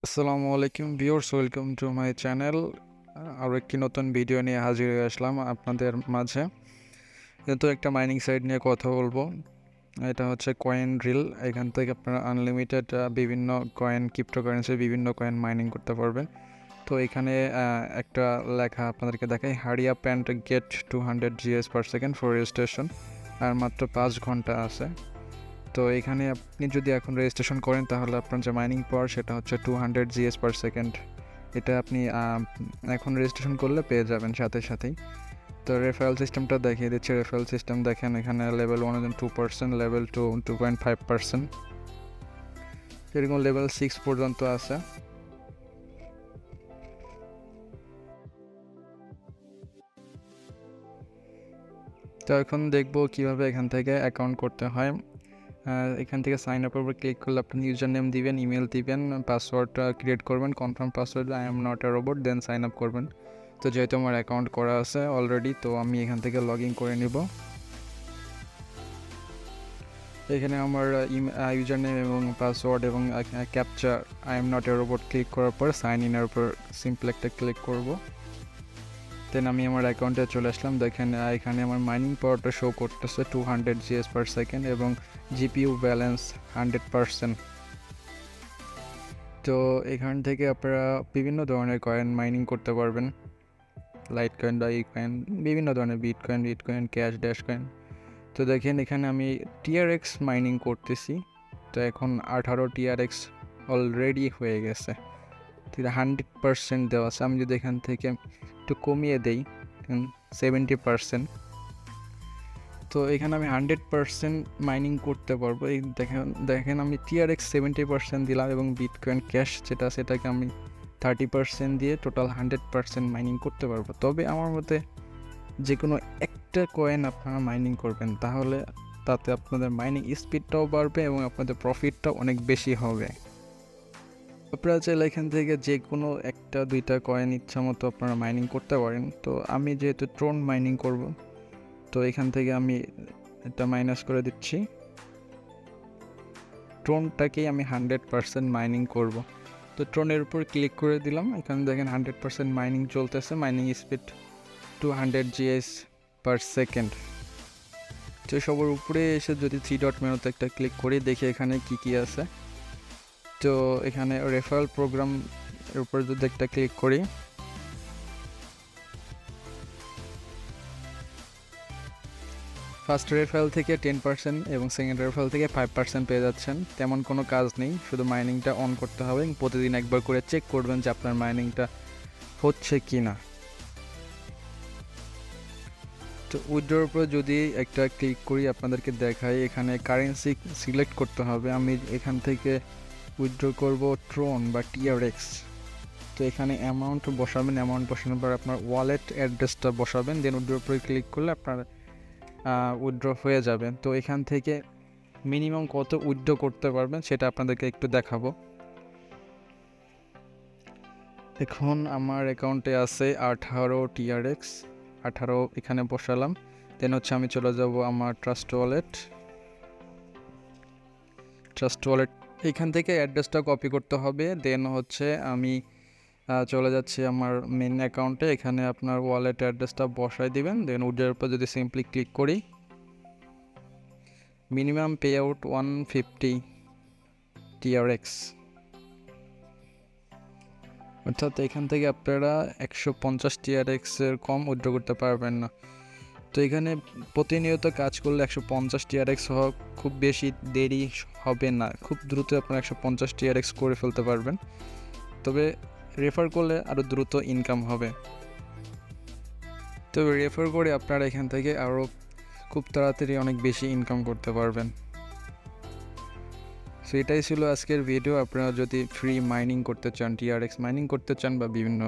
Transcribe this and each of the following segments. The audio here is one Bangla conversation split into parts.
আসসালামু আলাইকুম viewers, welcome to my channel. আরও একটি নতুন ভিডিও নিয়ে হাজির হয়ে আসলাম আপনাদের মাঝে। কিন্তু একটা মাইনিং সাইট নিয়ে কথা বলবো। এটা হচ্ছে কয়েন ড্রিল। এখান থেকে আপনারা আনলিমিটেড বিভিন্ন কয়েন, ক্রিপ্টোকারেন্সির বিভিন্ন কয়েন মাইনিং করতে পারবেন। তো এখানে একটা লেখা আপনাদেরকে দেখাই, hurry up and get 200 GS per second for registration. আর মাত্র 5 ঘন্টা আছে। তো এখানে আপনি যদি এখন রেজিস্ট্রেশন করেন তাহলে আপনার যে মাইনিং পাওয়ার সেটা হচ্ছে 200 GS পার সেকেন্ড। এটা আপনি এখন রেজিস্ট্রেশন করলে পেয়ে যাবেন সাথে সাথেই। তো রেফারেল সিস্টেমটা দেখিয়ে দিচ্ছি। রেফারেল সিস্টেম দেখেন, এখানে লেভেল 1 2%, লেভেল 2 2.5%, এরকম লেভেল 6 পর্যন্ত আছে। তো এখন দেখবো কিভাবে এখান থেকে অ্যাকাউন্ট করতে হয়। এখান থেকে সাইন আপের উপর ক্লিক করলে আপনি ইউজার নেম দিবেন, ইমেল দিবেন, পাসওয়ার্ডটা ক্রিয়েট করবেন, confirm password I am not a robot, then sign up করবেন। তো যেহেতু আমার অ্যাকাউন্ট করা আছে অলরেডি, তো আমি এখান থেকে লগ ইন করে নিব। এখানে আমার ইউজার নেম এবং পাসওয়ার্ড এবং captcha I am not a robot click করার পর সাইন ইনের উপর সিম্পল একটা ক্লিক করব। দেন আমি আমার অ্যাকাউন্টে চলে আসলাম। দেখেন এখানে আমার মাইনিং পাওয়ারটা শো করতেছে 200 GS পার সেকেন্ড এবং জিপিইউ ব্যালেন্স 100%। তো এখান থেকে আপনারা বিভিন্ন ধরনের কয়েন মাইনিং করতে পারবেন, লাইট কয়েন বা ই কয়েন, বিভিন্ন ধরনের বিটকয়েন, ক্যাশ, ড্যাশ কয়েন। তো দেখেন এখানে আমি টিআরএক্স মাইনিং করতেছি। তো এখন 18 টিআরএক্স অলরেডি হয়ে গেছে। 100% দেওয়া আছে। আমি যদি এখান থেকে একটু কমিয়ে দেই 70%, তো এখানে আমি 100% মাইনিং করতে পারবো। এই দেখেন আমি টিআরএক্স 70% দিলাম এবং বিটকয়েন ক্যাশ সেটাকে আমি 30% দিয়ে টোটাল 100% মাইনিং করতে পারবো। তবে আমার মতে যে কোনো একটা কয়েন আপনারা মাইনিং করবেন তাহলে তাতে আপনাদের মাইনিং স্পিডটাও বাড়বে এবং আপনাদের প্রফিটটাও অনেক বেশি হবে। আপনারা চাইলে এখান থেকে যে কোনো একটা দুইটা কয়েন ইচ্ছা মতো আপনারা মাইনিং করতে পারেন। তো আমি যেহেতু ট্রোন মাইনিং করব, তো এখান থেকে আমি এটা মাইনাস করে দিচ্ছি। ট্রোনটাকেই আমি 100% মাইনিং করব। তো ট্রোনের উপর ক্লিক করে দিলাম। এখানে দেখেন 100% মাইনিং চলতেছে, mining speed 200 GS per second. তো সবার উপরে এসে যদি 3 ডট মেনুতে একটা ক্লিক করি, দেখি এখানে কি আছে। তো এখানে রেফারেল প্রোগ্রাম এর উপর যদি একটা ক্লিক করি, ফার্স্ট রেফারেল থেকে 10% এবং সেকেন্ড রেফারেল থেকে 5% পেয়ে যাচ্ছেন। তেমন কোনো কাজ নেই, শুধু মাইনিংটা অন করতে হবে এবং প্রতিদিন একবার করে চেক করবেন যে আপনার মাইনিংটা হচ্ছে কি না। তো উইথড্রোর উপর যদি একটা ক্লিক করি আপনাদেরকে দেখাই, এখানে কারেন্সি সিলেক্ট করতে হবে। আমি এখান থেকে উইথড্র করব ট্রোন বা টিআরএক্স। তো এখানে অ্যামাউন্ট বসাবেন, অ্যামাউন্ট বসানোর পর আপনার ওয়ালেট অ্যাড্রেসটা বসাবেন, দেন উইথড্রোর উপরে ক্লিক করলে আপনার উইথড্র হয়ে যাবে। তো এখান থেকে মিনিমাম কত উইথড্র করতে পারবেন সেটা আপনাদেরকে একটু দেখাবো। এখন আমার অ্যাকাউন্টে আছে 18 টিআরএক্স, 18 এখানে বসালাম। দেন হচ্ছে আমি চলে যাব আমার ট্রাস্ট ওয়ালেট। এখান থেকে অ্যাড্রেসটা কপি করতে হবে। দেন হচ্ছে আমি চলে যাচ্ছি আমার মেন অ্যাকাউন্টে। এখানে আপনার ওয়ালেট অ্যাড্রেসটা বসাই দিবেন। দেন উইথড্রোর উপর যদি সিম্পলি ক্লিক করি, মিনিমাম পে আউট 150 টিআরএক্স, অর্থাৎ এখান থেকে আপনারা 150 টিআরএক্সের কম উইথড্র করতে পারবেন না। তো এখানে প্রতিনিয়ত কাজ করলে 150 টিআরএক্স হওয়া খুব বেশি দেরি হবে না, খুব দ্রুত আপনারা 150 টিআরএক্স করে ফেলতে পারবেন। তবে রেফার করলে আরও দ্রুত ইনকাম হবে। তো রেফার করে আপনারা এখান থেকে আরও খুব তাড়াতাড়ি অনেক বেশি ইনকাম করতে পারবেন। সো এটাই ছিল আজকের ভিডিও। আপনারা যদি ফ্রি মাইনিং করতে চান, টিআরএক্স মাইনিং করতে চান বা বিভিন্ন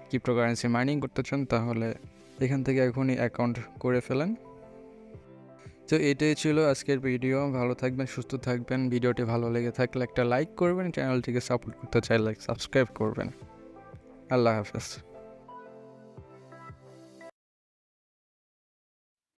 ক্রিপ্টোকারেন্সি মাইনিং করতে চান, তাহলে এখান থেকে এখনই অ্যাকাউন্ট করে ফেলেন। তো এটাই ছিল আজকের ভিডিও। ভালো থাকবেন, সুস্থ থাকবেন। ভিডিওটি ভালো লেগে থাকলে একটা লাইক করবেন, চ্যানেলটিকে সাপোর্ট করতে চাইলে সাবস্ক্রাইব করবেন। আল্লাহ হাফেজ।